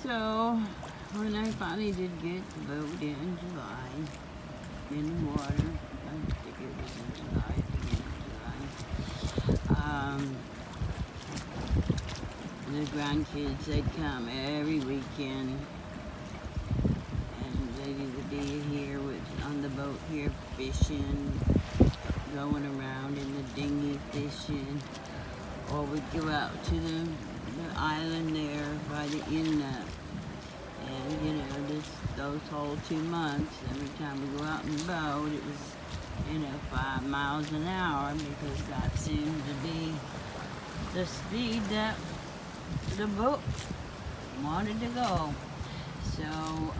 So, when I finally did get the boat in July, in the water, I think it was in July, beginning of July, the grandkids, they'd come every weekend, and they'd either be here on the boat here fishing, going around in the dinghy fishing, or we'd go out to the island there by the inlet. And, you know, those whole 2 months, every time we go out in the boat, it was, 5 miles an hour, because that seemed to be the speed that the boat wanted to go. So,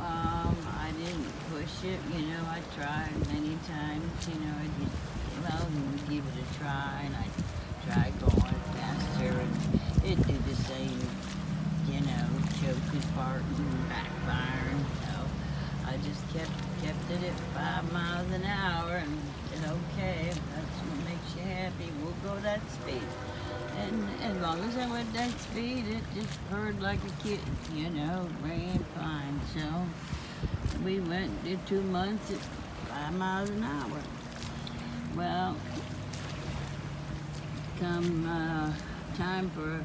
I didn't push it, I tried many times, I'd give it a try, and I tried going faster, and it'd do the same, choking part and backfiring. So I just kept it at 5 miles an hour and said, okay, if that's what makes you happy, we'll go that speed. And as long as I went that speed, it just purred like a kitten, ran fine. So we did 2 months at 5 miles an hour. Well, come time for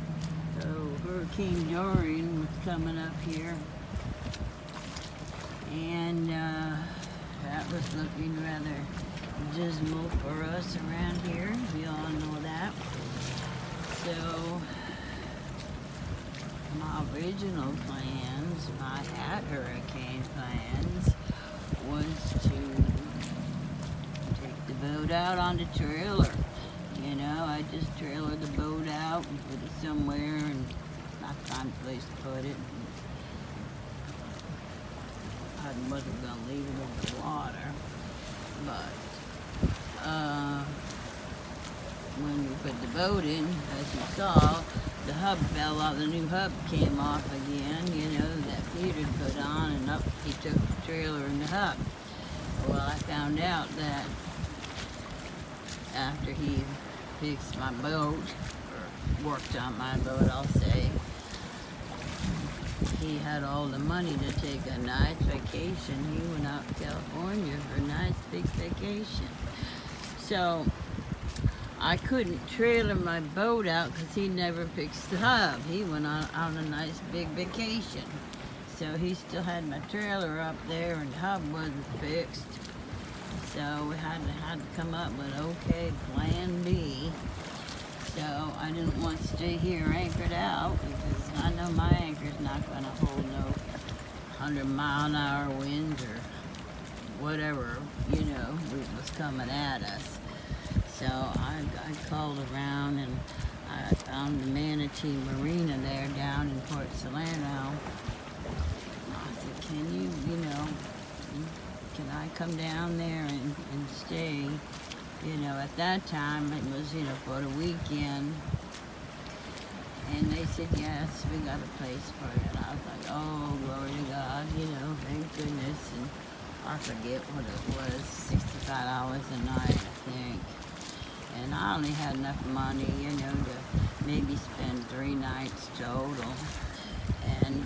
Hurricane Dorian was coming up here, and that was looking rather dismal for us around here. We all know that. So my original plans, my hurricane plans, was to take the boat out on the trailer. I just trailered the boat out and put it somewhere and not find a place to put it. I wasn't going to leave it over the water, but when we put the boat in, as you saw, the hub fell off, the new hub came off again, that Peter put on, and up he took the trailer and the hub. Well, I found out that after he fixed my boat, or worked on my boat, I'll say, he had all the money to take a nice vacation. He went out to California for a nice big vacation. So I couldn't trailer my boat out because he never fixed the hub. He went on a nice big vacation. So he still had my trailer up there and the hub wasn't fixed. So we had to come up with, okay, plan B. So I didn't want to stay here anchored out, because I know my anchor's not going to hold no 100-mile-an-hour winds or whatever, was coming at us. So I called around, and I found the Manatee Marina there down in Port Salerno. I said, can I come down there and stay? At that time it was, for the weekend. And they said, yes, we got a place for you. And I was like, oh, glory to God, thank goodness. And I forget what it was, $65 a night, I think. And I only had enough money, to maybe spend 3 nights total. And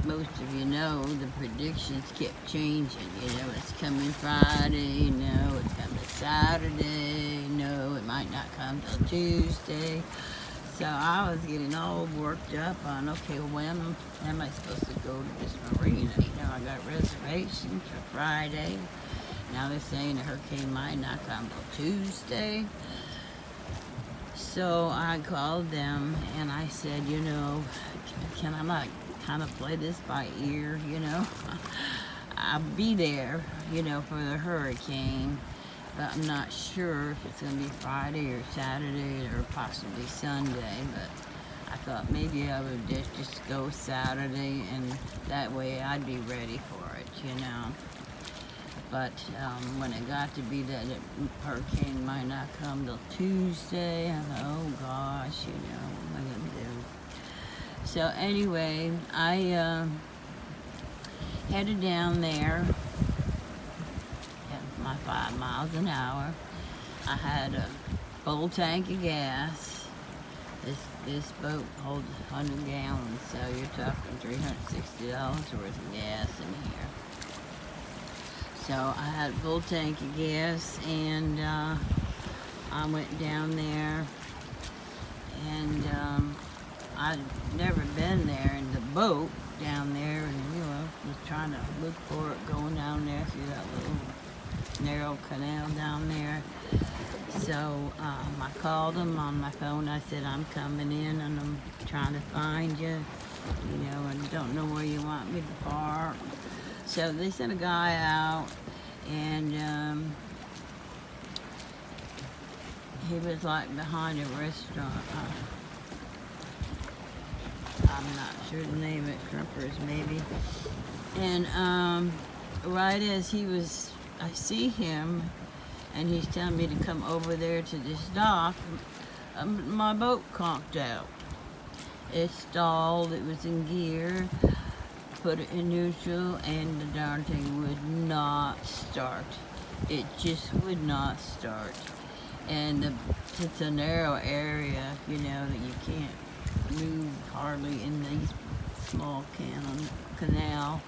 most of you know, the predictions kept changing. It's coming Friday, it's coming Saturday, it might not come till Tuesday. So I was getting all worked up on, okay, when am I supposed to go to this marina? I got reservations for Friday. Now they're saying the hurricane might not come till Tuesday. So I called them and I said, can I not kind of play this by ear, I'll be there, for the hurricane, but I'm not sure if it's going to be Friday or Saturday or possibly Sunday, but I thought maybe I would just go Saturday, and that way I'd be ready for it, But when it got to be that the hurricane might not come till Tuesday, I thought, oh gosh, what am I going to do? So anyway, I headed down there at my 5 miles an hour. I had a full tank of gas, This boat holds 100 gallons, so you're talking $360 worth of gas in here. So I had a full tank of gas, and I went down there, and I'd never been there in the boat down there, and was trying to look for it going down there through that little narrow canal down there. So I called them on my phone. I said, I'm coming in and I'm trying to find you, and don't know where you want me to park. So they sent a guy out, and he was like behind a restaurant. I'm not sure the name of it, Shrimpers maybe. And right as I see him, and he's telling me to come over there to this dock, my boat conked out. It stalled, it was in gear, put it in neutral, and the darn thing would not start. It just would not start. And it's a narrow area, that you can't move hardly in these small canal.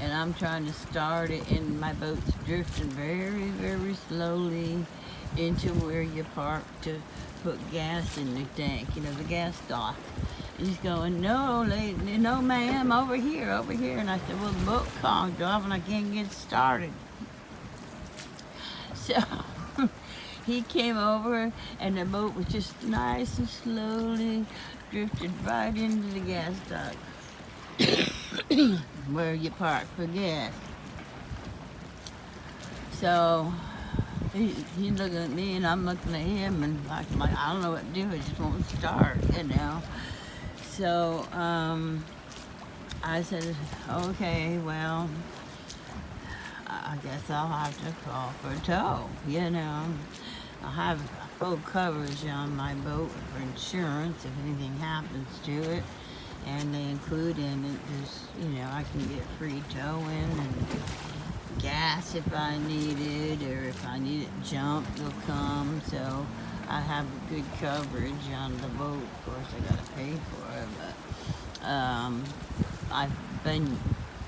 And I'm trying to start it, and my boat's drifting very, very slowly into where you park to put gas in the tank, the gas dock. And he's going, no, lady, no, ma'am, over here. And I said, well, the boat conked off, and I can't get started. So he came over, and the boat was just nice and slowly drifted right into the gas dock where you park for gas. So he's looking at me, and I'm looking at him, and like I don't know what to do. It just won't start, So I said, okay, well, I guess I'll have to call for a tow. I have full coverage on my boat for insurance if anything happens to it. And they include in it I can get free towing and gas if I need it, or if I need it jumped, they'll come. So I have good coverage on the boat. Of course, I gotta pay for it, but I've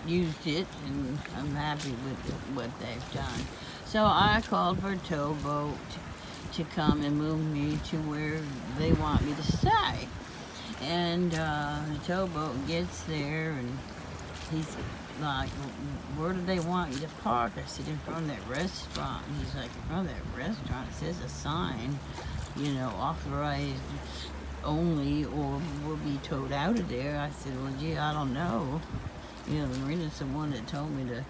used it, and I'm happy with what they've done. So I called for a towboat to come and move me to where they want me to stay. And the towboat gets there, and he's like, where do they want you to park? I said, in front of that restaurant. And he's like, in front of that restaurant? It says a sign, authorized only, or will be towed out of there. I said, well, gee, I don't know. The marina's the one that told me to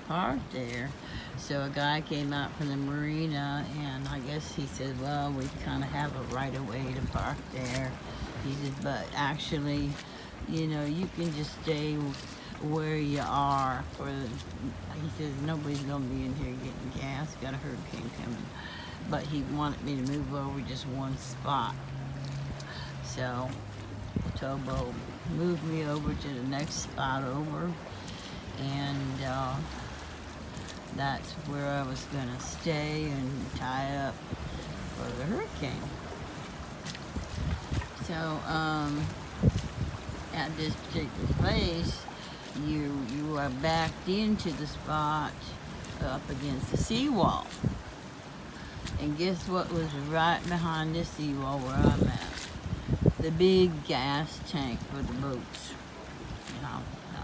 park there. So a guy came out from the marina, and I guess he said, well, we kind of have a right of way to park there. He said, but actually, you can just stay where you are. He says, nobody's going to be in here getting gas. Got a hurricane coming. But he wanted me to move over just one spot. So the towboat moved me over to the next spot over. And that's where I was going to stay and tie up for the hurricane. So, at this particular place, you are backed into the spot up against the seawall. And guess what was right behind the seawall where I'm at? The big gas tank for the boats.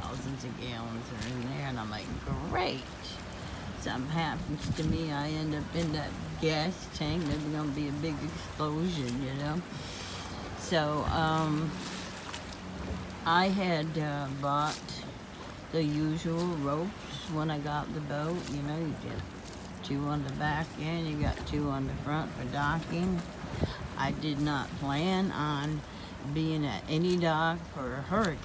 Thousands of gallons are in there, and I'm like, great. Something happens to me, I end up in that gas tank. There's gonna be a big explosion, So, I had bought the usual ropes when I got the boat. You get 2 on the back end, you got 2 on the front for docking. I did not plan on being at any dock for a hurricane.